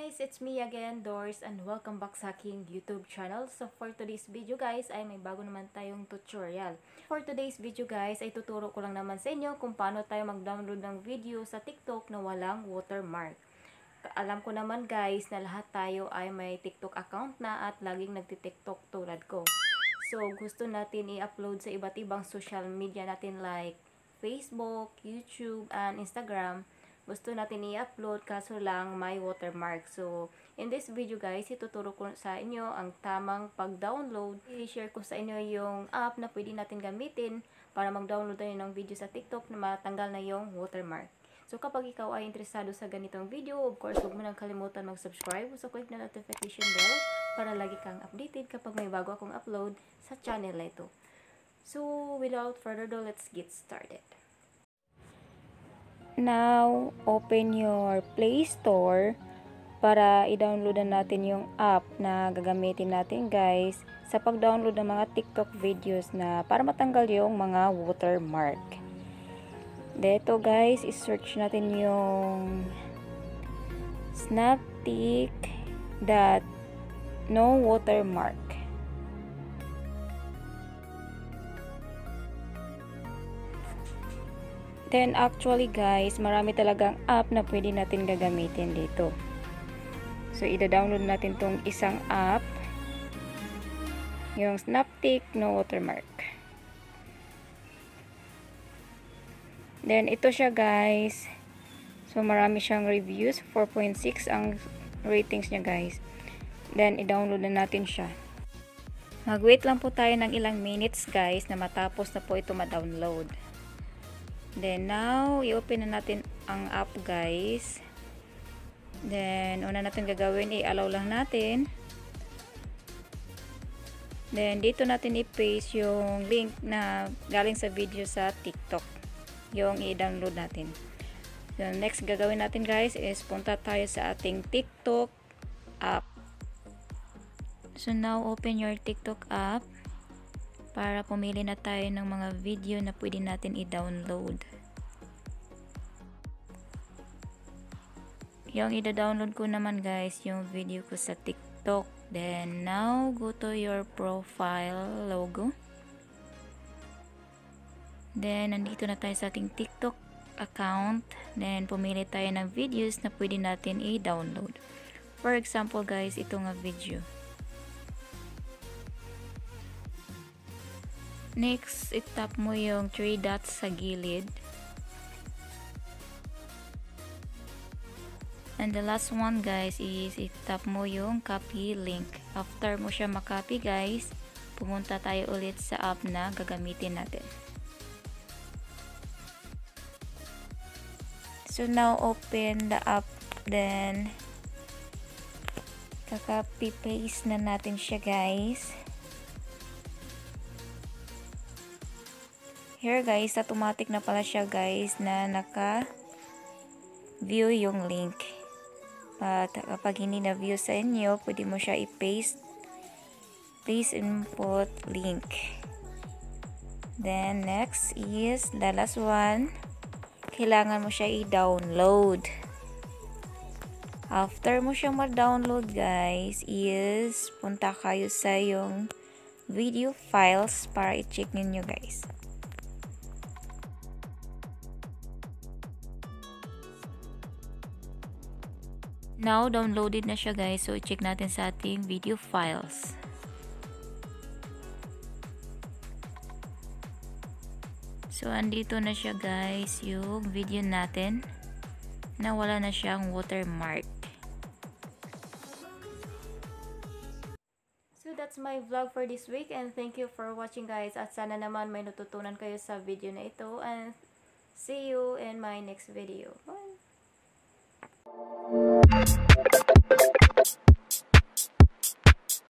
guys, it's me again, Doris, and welcome back sa aking YouTube channel. So for today's video guys, ay may bago naman tayong tutorial. For today's video guys, ay tuturo ko lang naman sa inyo kung paano tayo mag-download ng video sa TikTok na walang watermark. Alam ko naman guys na lahat tayo ay may TikTok account na at laging nagti-TikTok tulad ko. So gusto natin i-upload sa iba't ibang social media natin like Facebook, YouTube, and Instagram. Gusto natin i-upload kaso lang may watermark. So, in this video guys, ituturo ko sa inyo ang tamang pag-download. I-share ko sa inyo yung app na pwede natin gamitin para mag-download tayo ng video sa TikTok na matanggal na yung watermark. So, kapag ikaw ay interesado sa ganitong video, of course, huwag mo nang kalimutan mag-subscribe. So, click na notification bell para lagi kang updated kapag may bago akong upload sa channel na ito. So, without further ado, let's get started. Now, open your Play Store para i-download natin yung app na gagamitin natin guys sa pag-download ng mga TikTok videos na para matanggal yung mga watermark. Dito guys, i-search natin yung snaptik.nowatermark. Then actually guys, marami talagang app na pwede natin gagamitin dito. So i-download natin tong isang app, yung Snaptik No Watermark. Then ito siya guys. So marami siyang reviews, 4.6 ang ratings niya guys. Then i-download na natin siya. Mag-wait lang po tayo ng ilang minutes guys na matapos na po ito ma-download. Then now, i-open na natin ang app guys. Then, una natin gagawin, i-allow lang natin. Then, dito natin i-paste yung link na galing sa video sa TikTok. Yung i-download natin. So, next gagawin natin guys is punta tayo sa ating TikTok app. So, now open your TikTok app para pumili na tayo ng mga video na pwede natin i-download. Yung i-download ko naman guys, yung video ko sa TikTok. Then now, go to your profile logo. Then, nandito na tayo sa ating TikTok account. Then, pumili tayo ng videos na pwede natin i-download. For example guys, ito nga video. Next, i-tap mo yung 3 dots sa gilid. And the last one guys is i-tap mo yung copy link. After mo siya makopy guys, pumunta tayo ulit sa app na gagamitin natin. So now open the app, then kaka-copy paste na natin siya guys. Here guys, automatic na pala siya guys na naka-view yung link. But kapag hindi na-view sa inyo, pwede mo siya i-paste. Please input link. Then next is the last one. Kailangan mo siya i-download. After mo siya ma-download guys, is punta kayo sa yung video files para i-check ninyo guys. Now, downloaded na siya guys. So, i-check natin sa ating video files. So, andito na siya guys, yung video natin na wala na siyang watermark. So, that's my vlog for this week and thank you for watching guys. At sana naman may natutunan kayo sa video na ito and see you in my next video. Bye!